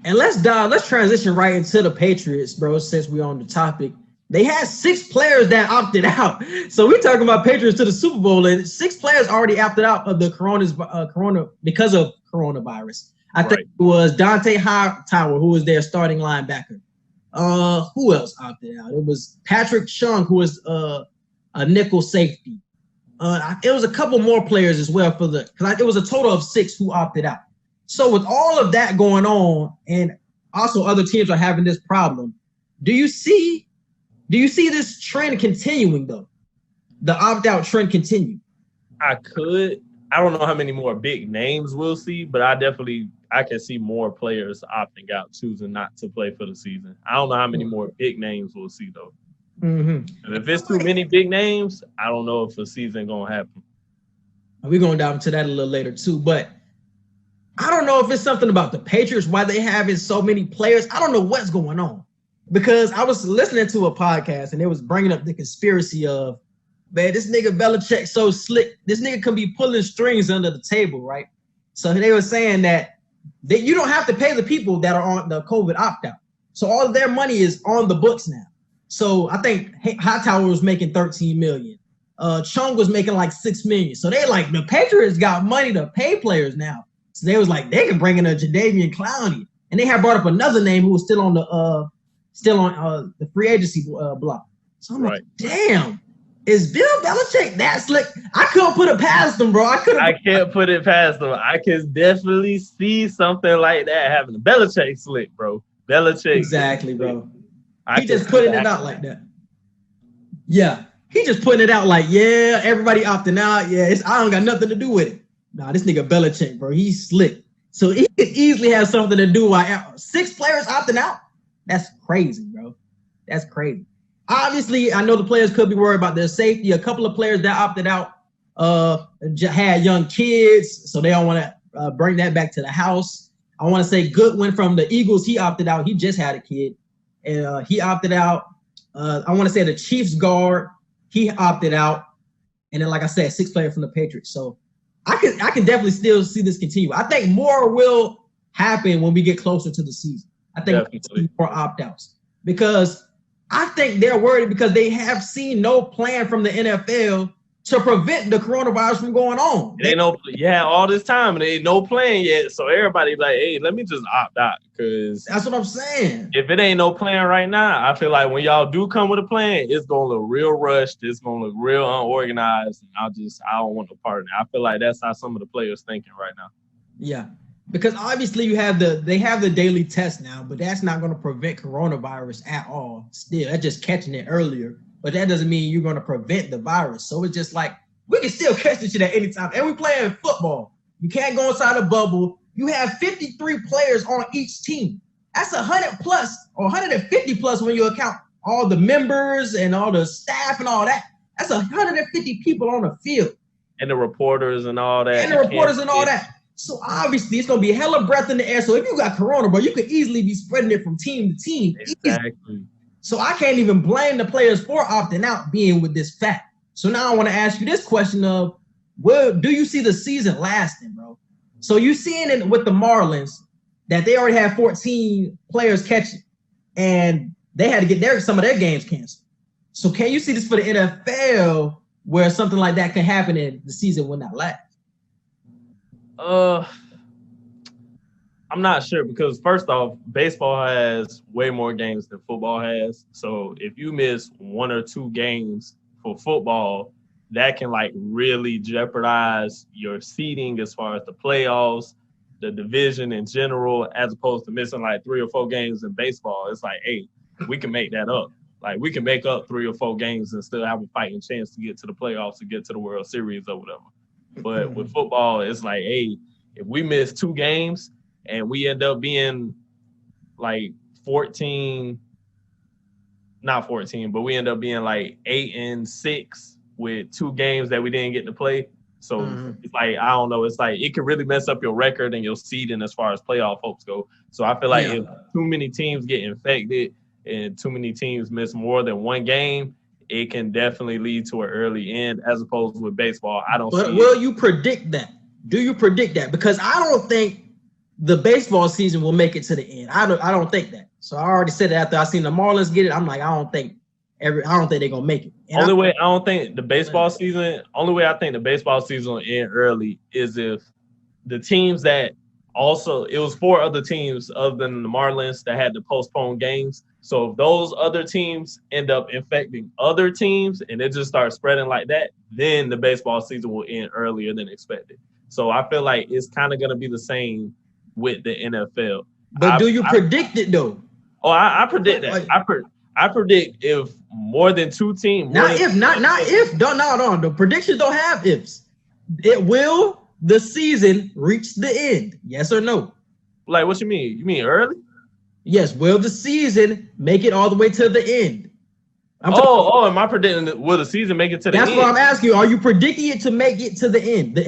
And let's transition right into the Patriots, bro, since we're on the topic. They had 6 players that opted out. So we're talking about Patriots to the Super Bowl, and 6 players already opted out of the corona because of coronavirus. I think it was Dante Hightower, who was their starting linebacker. Who else opted out? It was Patrick Chung, who was a nickel safety. It was a couple more players as well because it was a total of 6 who opted out. So with all of that going on, and also other teams are having this problem, do you see this trend continuing though? The opt-out trend continue? I don't know how many more big names we'll see, but I can see more players opting out, choosing not to play for the season. I don't know how many more big names we'll see though. Mm-hmm. And if it's too many big names, I don't know if the season gonna happen. We're gonna dive into that a little later too, but I don't know if it's something about the Patriots, why they having so many players. I don't know what's going on. Because I was listening to a podcast and it was bringing up the conspiracy of, man, this nigga Belichick so slick. This nigga can be pulling strings under the table, right? So they were saying that you don't have to pay the people that are on the COVID opt-out. So all of their money is on the books now. So I think Hightower was making $13 million. Chung was making like $6 million. So they like, the Patriots got money to pay players now. So they was like, they can bring in a Jadeveon Clowney. And they had brought up another name who was still on the free agency block. So I'm like, damn, is Bill Belichick that slick? I couldn't put it past him, bro. I can't put it past him. I can definitely see something like that happening. Belichick slick, bro. Belichick. Exactly, bro. He just putting it out like that. Yeah. He just putting it out like, yeah, everybody opting out. Yeah, I don't got nothing to do with it. Nah, this nigga Belichick, bro, he's slick. So he could easily have something to do with 6 players opting out. That's crazy, bro. That's crazy. Obviously, I know the players could be worried about their safety. A couple of players that opted out had young kids, so they don't want to bring that back to the house. I want to say Goodwin from the Eagles, he opted out. He just had a kid, and he opted out. I want to say the Chiefs guard, he opted out. And then, like I said, 6 players from the Patriots. So I can definitely still see this continue. I think more will happen when we get closer to the season. I think more opt-outs because I think they're worried because they have seen no plan from the NFL to prevent the coronavirus from going on. All this time and there ain't no plan yet. So everybody like, hey, let me just opt out because that's what I'm saying. If it ain't no plan right now, I feel like when y'all do come with a plan, it's gonna look real rushed. It's gonna look real unorganized. And I don't want no part in it. I feel like that's how some of the players thinking right now. Yeah. Because obviously they have the daily test now, but that's not going to prevent coronavirus at all. Still, that's just catching it earlier. But that doesn't mean you're going to prevent the virus. So it's just like, we can still catch this shit at any time. And we playing football. You can't go inside a bubble. You have 53 players on each team. That's 100 plus or 150 plus when you account all the members and all the staff and all that. That's 150 people on the field. And the reporters and all that. So obviously it's gonna be hella breath in the air. So if you got corona, bro, you could easily be spreading it from team to team. Exactly. So I can't even blame the players for opting out being with this fact. So now I want to ask you this question of, do you see the season lasting, bro? So you seeing it with the Marlins that they already have 14 players catching and they had to get some of their games canceled. So can you see this for the NFL where something like that can happen and the season will not last? I'm not sure because first off, baseball has way more games than football has. So if you miss 1 or 2 games for football, that can like really jeopardize your seeding as far as the playoffs, the division in general, as opposed to missing like 3 or 4 games in baseball. It's like, hey, we can make that up. Like we can make up 3 or 4 games and still have a fighting chance to get to the playoffs, to get to the World Series or whatever. But with football, it's like, hey, if we miss 2 games and we end up being like 14, not 14, but we end up being like 8-6 with 2 games that we didn't get to play. So it's like, I don't know. It's like it can really mess up your record and your seeding as far as playoff hopes go. So I feel like if too many teams get infected and too many teams miss more than 1 game, it can definitely lead to an early end as opposed with baseball. I don't see will you predict that? Do you predict that? Because I don't think the baseball season will make it to the end. I don't think that. So I already said it after I seen the Marlins get it. I'm like, I don't think they're gonna make it. And only way I think the baseball season will end early is if the teams that also, it was 4 other teams other than the Marlins that had to postpone games. So if those other teams end up infecting other teams and it just starts spreading like that, then the baseball season will end earlier than expected. So I feel like it's kind of going to be the same with the NFL. But do you predict it though? Oh, I predict that. I predict if more than 2 teams. Not if. No. The predictions don't have ifs. It will the season reach the end? Yes or no? Like, what you mean? You mean early? Yes. Will the season make it all the way to the end? Am I predicting will the season make it to the end? That's what I'm asking you. Are you predicting it to make it to the end?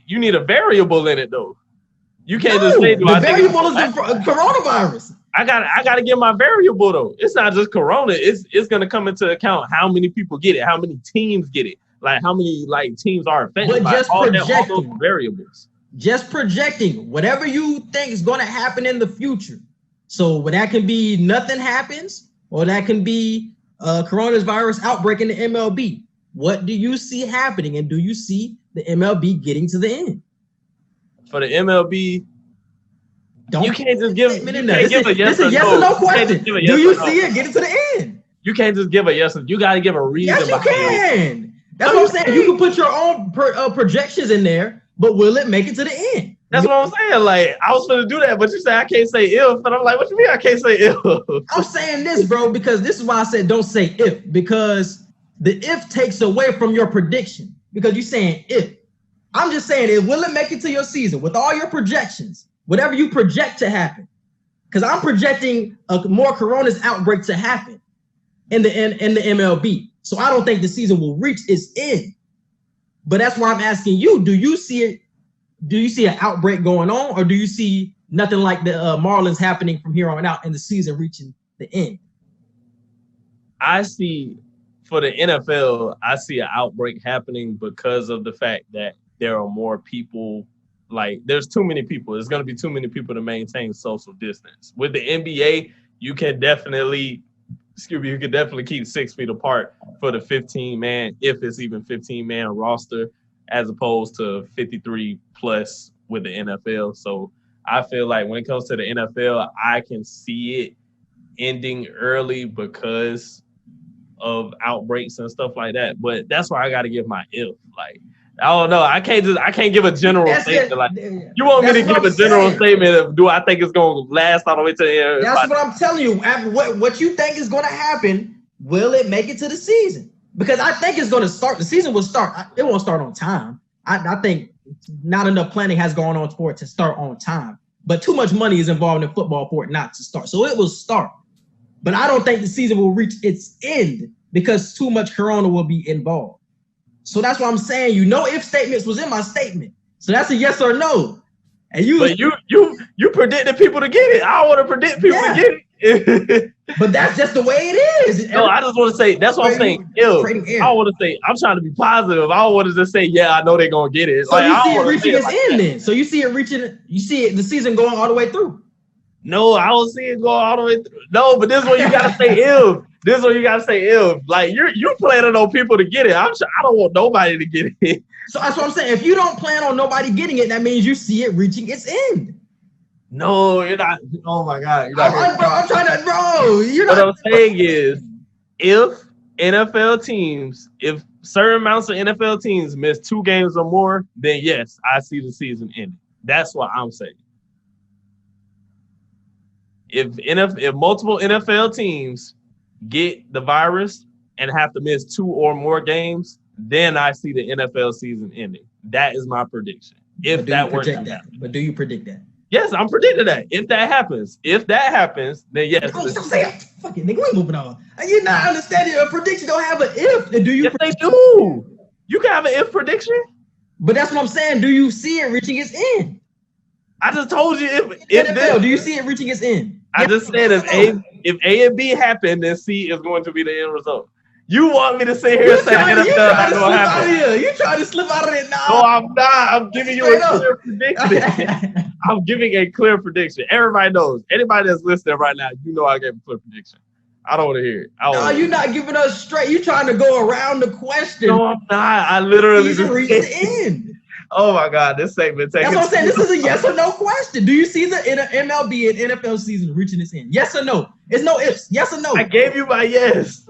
You need a variable in it though. You can't just say the variable is the coronavirus. I gotta get my variable though. It's not just corona. It's gonna come into account how many people get it, how many teams get it, like how many teams are affected by all those variables. Just projecting whatever you think is gonna happen in the future. So that can be nothing happens, or that can be a coronavirus outbreak in the MLB. What do you see happening, and do you see the MLB getting to the end? For the MLB, you can't just give a yes or no. Yes or no question. Do you see it getting to the end? You can't just give a yes. You got to give a reason. Yes, you can. That's what I'm saying. You can put your own projections in there, but will it make it to the end? That's what I'm saying. Like, I was going to do that, but you say I can't say if, and I'm like, what you mean I can't say if? I'm saying this, bro, because this is why I said don't say if, because the if takes away from your prediction, because you're saying if. I'm just saying, will it make it to your season with all your projections, whatever you project to happen? Because I'm projecting a more corona's outbreak to happen in the MLB. So I don't think the season will reach its end. But that's why I'm asking you, do you see it? Do you see an outbreak going on, or do you see nothing like the Marlins happening from here on out and the season reaching the end? I see, for the NFL, I see an outbreak happening because of the fact that there are more people. Like, there's too many people. There's going to be too many people to maintain social distance. With the NBA, you can definitely keep 6 feet apart for the 15-man, if it's even 15-man roster, as opposed to 53 plus with the NFL. So I feel like when it comes to the NFL, I can see it ending early because of outbreaks and stuff like that. But that's why I got to give my if. Like, I don't know. I can't give a general statement. Like, you want me to give a general statement of do I think it's going to last all the way to the end? That's what I'm telling you. What you think is going to happen, will it make it to the season? Because I think it's going to start. The season will start. It won't start on time. I think not enough planning has gone on for it to start on time. But too much money is involved in football for it not to start. So it will start. But I don't think the season will reach its end because too much corona will be involved. So that's why I'm saying, if statements was in my statement. So that's a yes or no. And you predicted people to get it. I don't want to predict people to get it. But that's just the way it is. No, I just want to say, that's what I'm saying. I want to say, I'm trying to be positive. I don't want to just say, yeah, I know they're going to get it. So you see it reaching its end then. So you see it the season going all the way through. No, I don't see it going all the way through. No, but this is what you got to say if. This is what you gotta say if. Like, you're planning on people to get it. I don't want nobody to get it. So that's what I'm saying. If you don't plan on nobody getting it, that means you see it reaching its end. No, you're not. Oh my God. You're not I'm trying to, bro. What I'm saying is, if certain amounts of NFL teams miss 2 games or more, then yes, I see the season ending. That's what I'm saying. If multiple NFL teams get the virus and have to miss 2 or more games, then I see the NFL season ending. That is my prediction. If that were to happen. But do you predict that? Yes, I'm predicting that. If that happens, then yes. Don't say it. Fuck it, nigga. We moving on. You're not understanding. A prediction don't have an if. Do you? Yes, they do. You can have an if prediction. But that's what I'm saying. Do you see it reaching its end? I just told you if NFL, do you see it reaching its end? I just said if A and B happen, then C is going to be the end result. You want me to sit here and say NFL not going to happen? You trying to slip out of it now? No, I'm not. I'm giving you a clear prediction. I'm giving a clear prediction. Everybody knows. Anybody that's listening right now, you know I gave a clear prediction. I don't want to hear it. No, you're not giving us straight. You're trying to go around the question. No, I'm not. I literally just reached the end. Oh my God, this segment taking. That's what I'm saying. This is a yes or no question. Do you see the MLB and NFL season reaching its end? Yes or no? It's no ifs. Yes or no? I gave you my yes,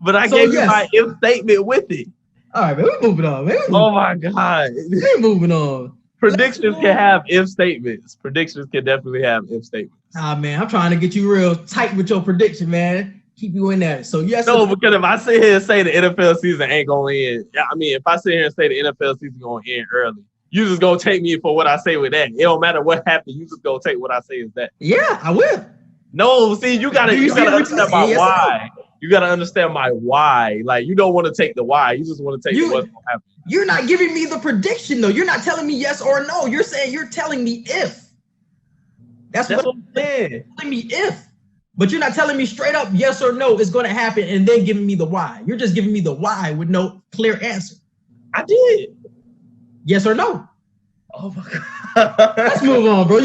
but I gave you my if statement with it. All right, man. We're moving on, man. Oh my God, we're moving on. Predictions can have if statements. Predictions can definitely have if statements. Ah, man, I'm trying to get you real tight with your prediction, man. Keep you in there. So yes. No, because if I sit here and say the NFL season ain't going to end, I mean, if I sit here and say the NFL season going to end early, you just going to take me for what I say with that. It don't matter what happened. You just going to take what I say is that. Yeah, I will. No, see, you gotta understand my why. You gotta understand my why. Like, you don't want to take the why. You just want to take what's going to happen. You're not giving me the prediction, though. You're not telling me yes or no. You're saying you're telling me if. That's what I'm saying. You're telling me if. But you're not telling me straight up yes or no is going to happen and then giving me the why. You're just giving me the why with no clear answer. I did. Yes or no? Oh my God. Let's move on, bro.